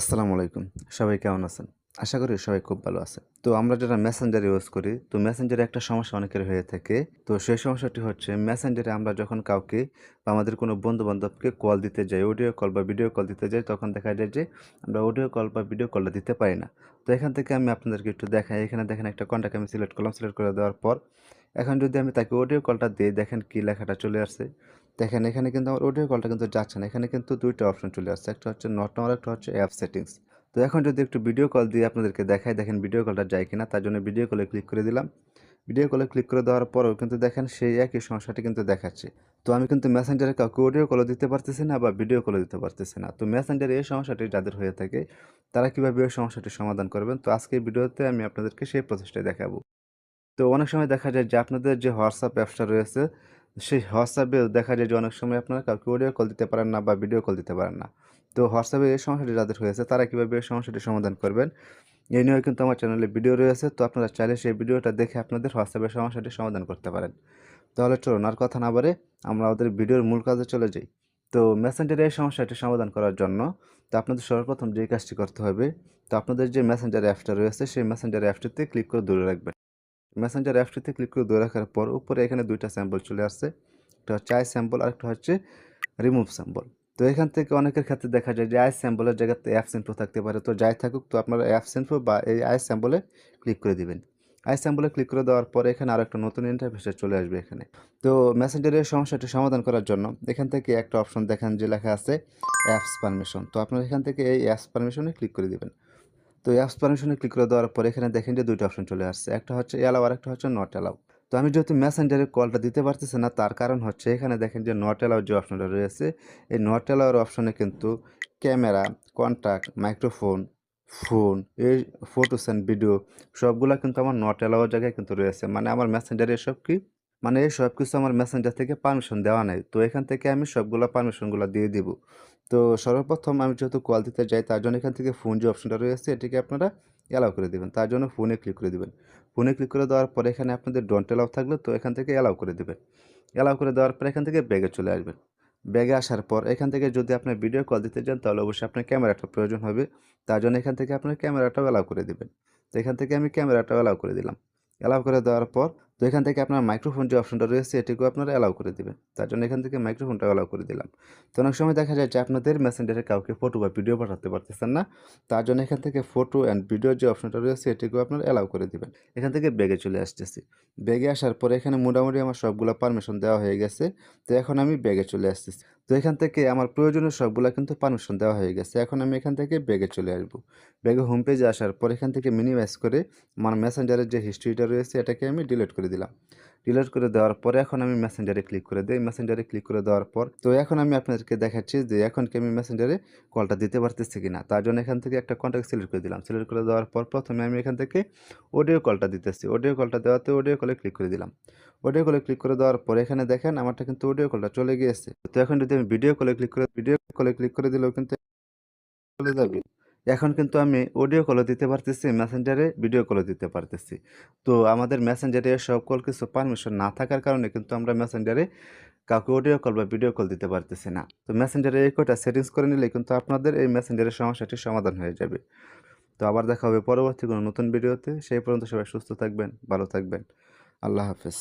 আসসালামু আলাইকুম। সবাই কেমন আছেন? আশা করি সবাই খুব ভালো আছে। তো আমরা যারা মেসেঞ্জার ইউজ করি, তো মেসেঞ্জারে একটা সমস্যা অনেকের হয়ে থাকে। তো সেই সমস্যাটি হচ্ছে মেসেঞ্জারে আমরা যখন কাউকে বা আমাদের কোনো বন্ধু-বান্ধবকে কল দিতে যাই, অডিও কল বা ভিডিও কল দিতে যাই, তখন দেখা যায় যে আমরা অডিও কল বা ভিডিও কলটা দিতে পারি না। তো এখান থেকে আমি আপনাদেরকে একটু দেখাই। এখানে দেখেন একটা কনট্যাক্ট আমি সিলেক্ট করলাম। সিলেক্ট করে দেওয়ার পর এখন যদি আমি তাকে অডিও কলটা দেই, দেখেন কি লেখাটা চলে আসছে। দেখেন এখানে কিন্তু আমার অডিও কলটা কিন্তু যাচ্ছে না। এখানে কিন্তু ২ টা অপশন চলে আসছে। একটা হচ্ছে নট নাও, একটা হচ্ছে অ্যাপ সেটিংস। তো এখন যদি একটু ভিডিও কল দিয়ে আপনাদেরকে দেখাই, দেখেন ভিডিও কলটা যায় কিনা। তার জন্য ভিডিও কলে ক্লিক করে দিলাম। ভিডিও কলে ক্লিক করে দেওয়ার পরেও কিন্তু দেখেন সেই একই সমস্যাটি কিন্তু দেখাচ্ছে। তো আমি কিন্তু মেসেঞ্জারে কাউকে অডিও কলও দিতে পারতেছি না বা ভিডিও কলও দিতে পারতেছি না। তো মেসেঞ্জারে এই সমস্যাটি যাদের হয়ে থাকে, তারা কিভাবে এই সমস্যাটির সমাধান করবেন? তো আজকের ভিডিওতে আমি আপনাদেরকে সেই প্রসেসটাই দেখাবো। তো অনেক সময় দেখা যায় যে আপনাদের যে WhatsApp অ্যাপসটা রয়েছে, সেই WhatsApp এ দেখা যায় যে অনেক সময় আপনারা কাউকে অডিও কল দিতে পারেন না বা ভিডিও কল দিতে পারেন না। তো WhatsApp এ এই সমস্যাটি যাদের হয়েছে তারা কিভাবে এই সমস্যাটির সমাধান করবেন? এই নিয়েও কিন্তু আমার চ্যানেলে ভিডিও রয়েছে। তো আপনারা চাইলে সেই ভিডিওটা দেখে আপনাদের WhatsApp এর সমস্যাটির সমাধান করতে পারেন। তাহলে চলুন আর কথা না বাড়িয়ে আমরা আমাদের ভিডিওর মূল কাজে চলে যাই। তো মেসেঞ্জারে এই সমস্যাটি সমাধান করার জন্য তো আপনাদের সর্বপ্রথম যে কাজটি করতে হবে, তো আপনাদের যে মেসেঞ্জার অ্যাপসটা রয়েছে সেই মেসেঞ্জার অ্যাপসটিতে ক্লিক করে ধরে রাখবেন। মেসেঞ্জার অ্যাপসটিতে ক্লিক করে ধরে রাখার পর উপরে এখানে ২ টা স্যাম্পল চলে আসছে। একটা হচ্ছে আই স্যাম্পল আরেকটা হচ্ছে রিমুভ স্যাম্পল। তো এখান থেকে অনেকের ক্ষেত্রে দেখা যায় যে আই স্যাম্পলের জায়গাতে অ্যাপস ইনফো থাকতে পারে। তো যাই থাকুক, তো আপনারা অ্যাপস ইনফো বা এই আই স্যাম্পলে ক্লিক করে দিবেন। আই স্যাম্পলে ক্লিক করে দেওয়ার পরে এখানে আরেকটা নতুন ইন্টারফেসে চলে আসবে এখানে। তো মেসেঞ্জারের সমস্যাটি সমাধান করার জন্য এখান থেকে একটা অপশন দেখেন যে লেখা আছে অ্যাপস পারমিশন। তো আপনারা এখান থেকে এই অ্যাপস পারমিশনে ক্লিক করে দিবেন। তো অ্যাপস পারমিশনে ক্লিক করে দেওয়ার পরে এখানে দেখেন যে ২ টা অপশন চলে আসছে। একটা হচ্ছে অ্যালাও আরেকটা হচ্ছে নট অ্যালাও। তো আমি যেহেতু মেসেঞ্জারে কলটা দিতে পারতেছি না, তার কারণ হচ্ছে এখানে দেখেন যে নট অ্যালাও যে অপশনটা রয়েছে, এই নট অ্যালাও এর অপশনে কিন্তু ক্যামেরা, কন্টাক্ট, মাইক্রোফোন, ফোন, এই ফটোস অ্যান্ড ভিডিও সবগুলা কিন্তু আমার নট অ্যালাও এর জায়গায় কিন্তু রয়েছে। মানে আমার মেসেঞ্জারে এসব কি? মানে এই সবকিছু আমার মেসেঞ্জার থেকে পারমিশন দেওয়া নাই। তো এখান থেকে আমি সবগুলা পারমিশনগুলা দিয়ে দিব। তো সর্বপ্রথম আমি যেহেতু কল দিতে যাই, তার জন্য এখান থেকে ফোন যে অপশনটা রয়েছে এটিকে আপনারা অ্যালাও করে দিবেন। তার জন্য ফোনে ক্লিক করে দিবেন। ফোনে ক্লিক করে দেওয়ার পরে এখানে আপনাদের ডোন্ট অ্যালাও থাকলে তো এখান থেকে অ্যালাও করে দিবেন। অ্যালাও করে দেওয়ার পর এখান থেকে ব্যাগে চলে আসবেন। ব্যাগে আসার পর এখান থেকে যদি আপনি ভিডিও কল দিতে যান, তাহলে অবশ্যই আপনার ক্যামেরাটা প্রয়োজন হবে। তার জন্য এখান থেকে আপনার ক্যামেরাটাও অ্যালাও করে দিবেন। তো এখান থেকে আমি ক্যামেরাটাও অ্যালাও করে দিলাম। অ্যালাও করে দেওয়ার পর তো এখান থেকে আপনার মাইক্রোফোন যে অপশনটা রয়েছে এটিকেও আপনারা অ্যালাও করে দিবেন। তার জন্য এখান থেকে মাইক্রোফোনটাও অ্যালাও করে দিলাম। তো অনেক সময় দেখা যায় যে আপনাদের মেসেঞ্জারে কাউকে ফটো বা ভিডিও পাঠাতে পারতেছেন না। তার জন্য এখান থেকে ফটো অ্যান্ড ভিডিওর যে অপশনটা রয়েছে এটিকেও আপনারা অ্যালাও করে দিবেন। এখান থেকে ব্যাগে চলে আসতেছি। ব্যাগে আসার পরে এখানে মোটামুটি আমার সবগুলা পারমিশন দেওয়া হয়ে গেছে। তো এখন আমি ব্যাগে চলে আসতেছি। তো এখান থেকে আমার প্রয়োজনীয় সবগুলা কিন্তু পারমিশন দেওয়া হয়ে গেছে। এখন আমি এখান থেকে ব্যাগে চলে আসবো। ব্যাগে হোম পেজে আসার পর এখান থেকে মিনিমাইজ করে আমার মেসেঞ্জারের যে হিস্ট্রিটা রয়েছে এটাকে আমি ডিলিট করে দিলাম। ডিলিট করে দেওয়ার পরে এখন আমি মেসেঞ্জারে ক্লিক করে দেই। মেসেঞ্জারে ক্লিক করে দেওয়ার পর তো এখন আমি আপনাদেরকে দেখাচ্ছি যে এখন কি আমি মেসেঞ্জারে কলটা দিতে পারতেছি কিনা। তার জন্য এখান থেকে একটা কনট্যাক্ট সিলেক্ট করে দিলাম। সিলেক্ট করে দেওয়ার পর প্রথমে আমি এখান থেকে অডিও কলটা দিতেছি। অডিও কলটা দেওয়াতে অডিও কলে ক্লিক করে দিলাম। অডিও কলে ক্লিক করে দেওয়ার পরে এখানে দেখেন আমারটা কিন্তু অডিও কলটা চলে গিয়েছে। তো এখন যদি আমি ভিডিও কলে ক্লিক করে দিলেও কিন্তু চলে যাবে। এখন কিন্তু আমি অডিও কলও দিতে পারতেছি, মেসেঞ্জারে ভিডিও কলও দিতে পারতেছি। তো আমাদের মেসেঞ্জারে সকল কিছু পারমিশন না থাকার কারণে কিন্তু আমরা মেসেঞ্জারে কাউকে অডিও কল বা ভিডিও কল দিতে পারতেছি না। তো মেসেঞ্জারে এই কয়টা সেটিংস করে নিলে কিন্তু আপনাদের এই মেসেঞ্জারের সমস্যাটির সমাধান হয়ে যাবে। তো আবার দেখা হবে পরবর্তী কোনো নতুন ভিডিওতে। সেই পর্যন্ত সবাই সুস্থ থাকবেন, ভালো থাকবেন। আল্লাহ হাফেজ।